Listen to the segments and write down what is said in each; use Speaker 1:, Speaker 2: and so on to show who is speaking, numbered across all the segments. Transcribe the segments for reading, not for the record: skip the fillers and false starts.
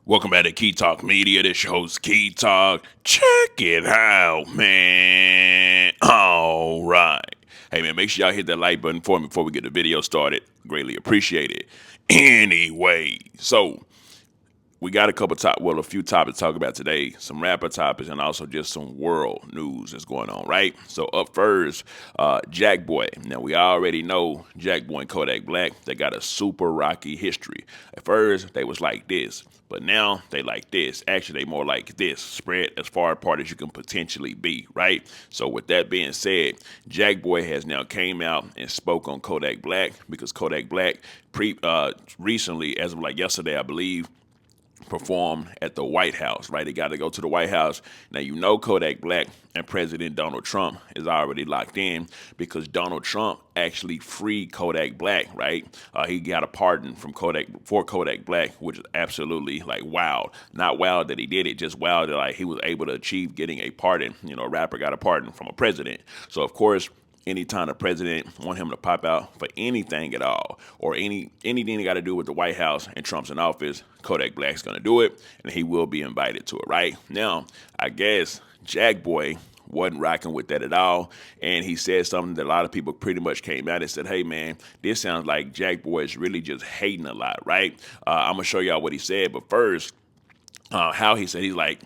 Speaker 1: Welcome back to Key Talk Media. This your host, Key Talk. Check it out, man. All right. Hey, man, make sure y'all hit that like button for me before we get the video started. Greatly appreciate it. Anyway, so we got a few topics to talk about today. Some rapper topics and also just some world news that's going on, right? So up first, Jackboy. Now we already know Jackboy and Kodak Black. They got a super rocky history. At first, they was like this, but now they like this. Actually, they more like this, spread as far apart as you can potentially be, right? So with that being said, Jackboy has now came out and spoke on Kodak Black because Kodak Black recently, as of like yesterday, I believe, perform at the White House, right? They got to go to the White House. Now, you know, Kodak Black and President Donald Trump is already locked in because Donald Trump actually freed Kodak Black, right? He got a pardon from Kodak Black, which is absolutely like wild. Not wild that he did it, just wild that like he was able to achieve getting a pardon. You know, a rapper got a pardon from a president. So of course, anytime the president want him to pop out for anything at all or anything that got to do with the White House and Trump's in office, Kodak Black's gonna do it, and he will be invited to it. Right now, I guess Jackboy wasn't rocking with that at all, and he said something that a lot of people pretty much came out and said, "Hey man, this sounds like Jackboy is really just hating a lot." Right? I'm gonna show y'all what he said, but first how he said he's like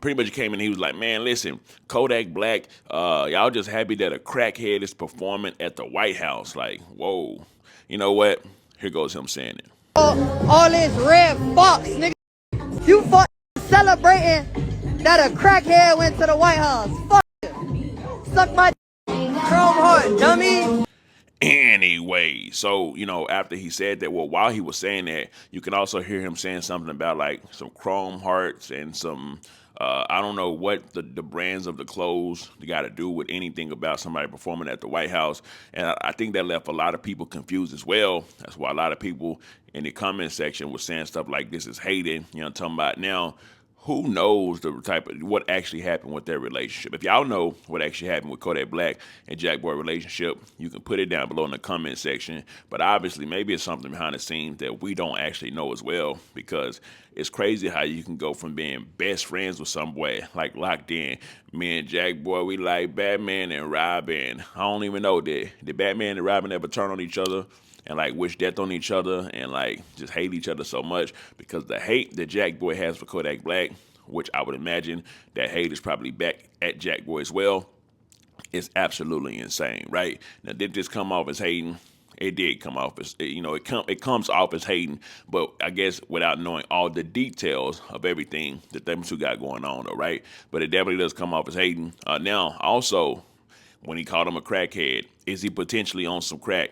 Speaker 1: pretty much came in, he was like, man, listen, Kodak Black, y'all just happy that a crackhead is performing at the White House. Like, whoa. You know what? Here goes him saying it.
Speaker 2: All this red fox, nigga. You fuck celebrating that a crackhead went to the White House. Fuck you. Suck my chrome heart, dummy.
Speaker 1: Anyway, so after he said that, well, while he was saying that, you can also hear him saying something about like some chrome hearts and some I don't know what the brands of the clothes got to do with anything about somebody performing at the White House, and I think that left a lot of people confused as well. That's why a lot of people in the comment section was saying stuff like this is hated. You know what I'm talking about? Now, who knows the type of what actually happened with their relationship? If y'all know what actually happened with Kodak Black and Jackboy relationship, you can put it down below in the comment section. But obviously, maybe it's something behind the scenes that we don't actually know as well, because it's crazy how you can go from being best friends with some boy like locked in. Me and Jackboy, we like Batman and Robin. I don't even know, did Batman and Robin ever turn on each other and like wish death on each other and like just hate each other so much? Because the hate that Jackboy has for Kodak Black, which I would imagine that hate is probably back at Jackboy as well, is absolutely insane, right? Now, did this come off as hating? It did come off as, it comes off as hating, but I guess without knowing all the details of everything that them two got going on, though, right? But it definitely does come off as hating. Now, also, when he called him a crackhead, is he potentially on some crack?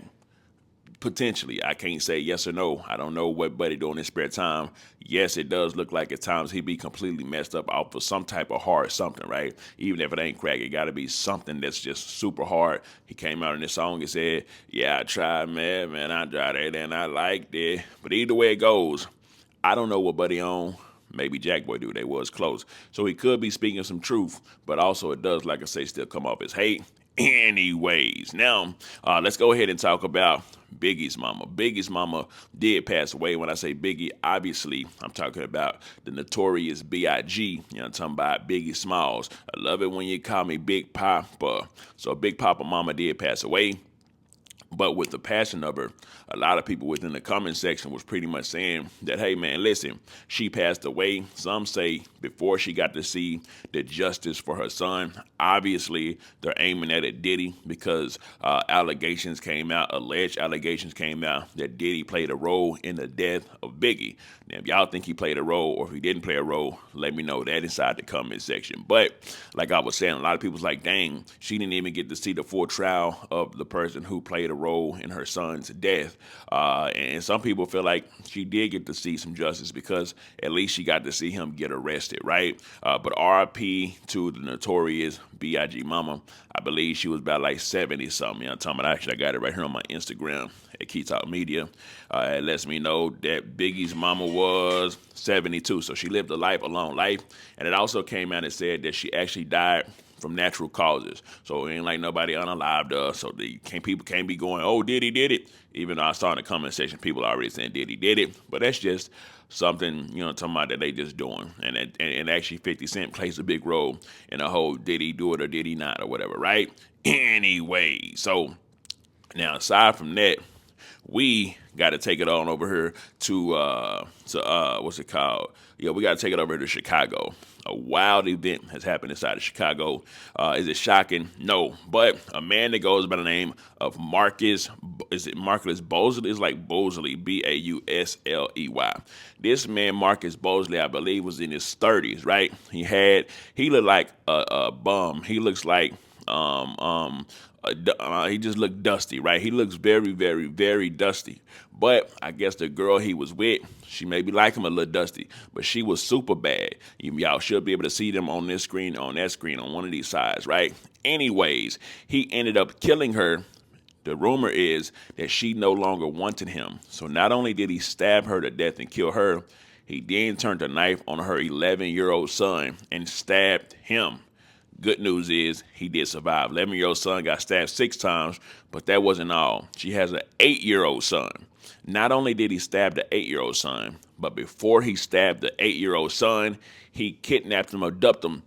Speaker 1: Potentially. I can't say yes or no. I don't know what Buddy do in his spare time. Yes, it does look like at times he be completely messed up off of some type of hard something, right? Even if it ain't crack, it got to be something that's just super hard. He came out in this song and said, yeah, I tried, man, I tried it and I liked it. But either way it goes, I don't know what Buddy on. Maybe Jackboy do. They was close. So he could be speaking some truth, but also it does, like I say, still come off as hate. Anyways, now let's go ahead and talk about Biggie's mama. Biggie's mama did pass away. When I say Biggie, obviously I'm talking about the notorious B.I.G. You know what I'm talking about, Biggie Smalls. I love it when you call me Big Papa. So Big Papa mama did pass away. But with the passing of her, a lot of people within the comment section was pretty much saying that, hey man, listen, she passed away. Some say before she got to see the justice for her son. Obviously, they're aiming at it Diddy because allegations came out, alleged allegations came out that Diddy played a role in the death of Biggie. Now, if y'all think he played a role or if he didn't play a role, let me know that inside the comment section. But like I was saying, a lot of people's like, dang, she didn't even get to see the full trial of the person who played a role in her son's death. And some people feel like she did get to see some justice because at least she got to see him get arrested, right? But RIP to the notorious B.I.G. mama. I believe she was about like 70 something. You know, actually, I got it right here on my Instagram at Key Talk Media. It lets me know that Biggie's mama was 72. So she lived a long life. And it also came out and said that she actually died from natural causes. So it ain't like nobody unalived her. So people can't be going, oh, Diddy did it. Even though I saw in the comment section, people already saying Diddy did it. But that's just something, talking about that they just doing. And actually 50 Cent plays a big role in the whole did he do it or did he not or whatever, right? Anyway, so now aside from that, we got to take it on over here to what's it called? Yeah, we got to take it over to Chicago. A wild event has happened inside of Chicago. Is it shocking? No, but a man that goes by the name of Marcus, is it Marcus Bosley? It's like Bosley, Bausley. This man, Marcus Bosley, I believe, was in his 30s, right? He looked like a bum. He looks like he just looked dusty, right? He looks very, very, very dusty. But I guess the girl he was with, she maybe like him a little dusty, but she was super bad. Y'all should be able to see them on this screen, on that screen, on one of these sides, right? Anyways, he ended up killing her. The rumor is that she no longer wanted him. So not only did he stab her to death and kill her, he then turned a knife on her 11-year-old son and stabbed him. Good news is he did survive. 11-year-old son got stabbed 6 times, but that wasn't all. She has an 8-year-old son. Not only did he stab the 8-year-old son, but before he stabbed the 8-year-old son, he kidnapped him, abducted him,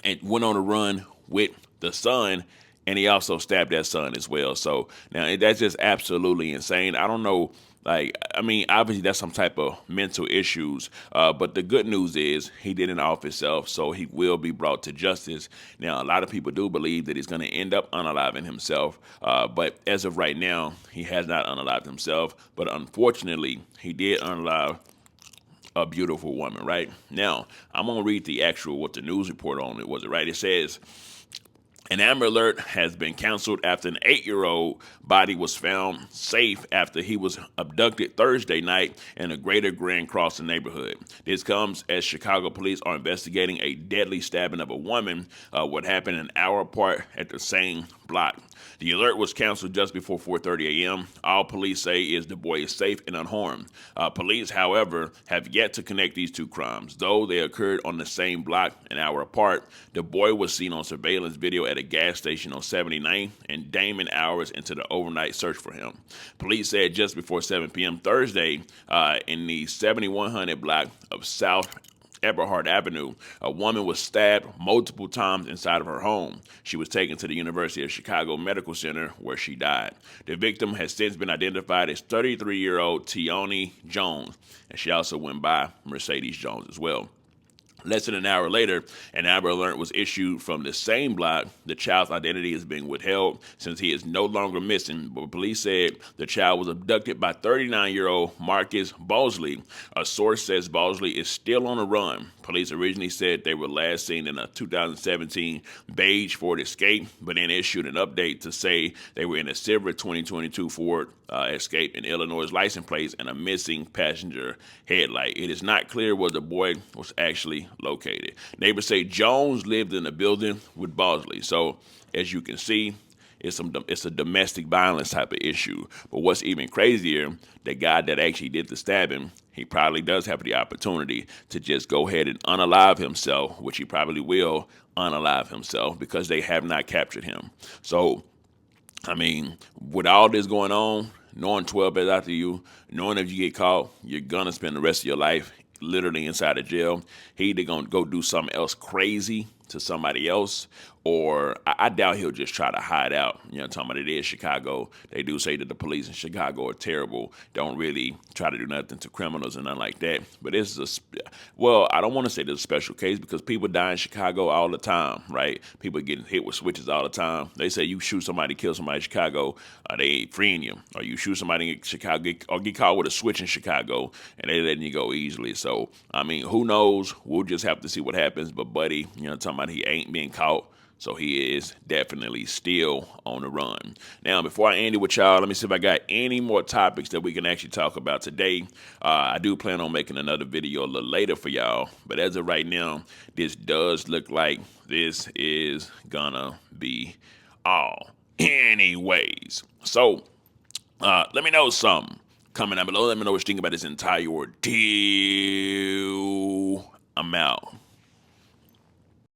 Speaker 1: and went on a run with the son, and he also stabbed that son as well. So now that's just absolutely insane. I don't know. Obviously that's some type of mental issues, but the good news is he didn't off himself, so he will be brought to justice. Now, a lot of people do believe that he's going to end up unaliving himself, but as of right now, he has not unalived himself, but unfortunately, he did unalive a beautiful woman, right? Now, I'm going to read what the news report on it was, right? It says, an Amber Alert has been canceled after an 8-year-old body was found safe after he was abducted Thursday night in the greater Grand Crossing neighborhood. This comes as Chicago police are investigating a deadly stabbing of a woman, what happened an hour apart at the same block. The alert was canceled just before 4:30 a.m. All police say is the boy is safe and unharmed. Police, however, have yet to connect these two crimes. Though they occurred on the same block an hour apart, the boy was seen on surveillance video at a gas station on 79 and Damon hours into the overnight search for him. Police said just before 7 p.m. Thursday in the 7100 block of South Eberhard Avenue, a woman was stabbed multiple times inside of her home. She was taken to the University of Chicago Medical Center where she died. The victim has since been identified as 33-year-old Tioni Jones, and she also went by Mercedes Jones as well. Less than an hour later, an Amber Alert was issued from the same block. The child's identity is being withheld since he is no longer missing, but police said the child was abducted by 39-year-old Marcus Bosley. A source says Bosley is still on the run. Police originally said they were last seen in a 2017 beige Ford Escape, but then issued an update to say they were in a silver 2022 Ford Escape in Illinois license plates and a missing passenger headlight. It is not clear where the boy was actually located. Neighbors say Jones lived in a building with Bosley. So as you can see, it's a domestic violence type of issue. But what's even crazier, the guy that actually did the stabbing, he probably does have the opportunity to just go ahead and unalive himself, which he probably will unalive himself because they have not captured him. So, with all this going on, knowing 12 is after you, knowing if you get caught, you're going to spend the rest of your life literally inside of jail. He either going to go do something else crazy to somebody else, or I doubt he'll just try to hide out. Talking about it is Chicago. They do say that the police in Chicago are terrible, don't really try to do nothing to criminals and nothing like that. But I don't want to say this is a special case because people die in Chicago all the time, right? People getting hit with switches all the time. They say you shoot somebody, kill somebody in Chicago, they ain't freeing you. Or you shoot somebody in Chicago or get caught with a switch in Chicago and they letting you go easily. So, who knows? We'll just have to see what happens. But buddy, talking about he ain't being caught. So he is definitely still on the run. Now, before I end it with y'all, let me see if I got any more topics that we can actually talk about today. I do plan on making another video a little later for y'all. But as of right now, this does look like this is gonna be all. Anyways, so let me know something. Comment down below. Let me know what you think about this entire ordeal. I'm out.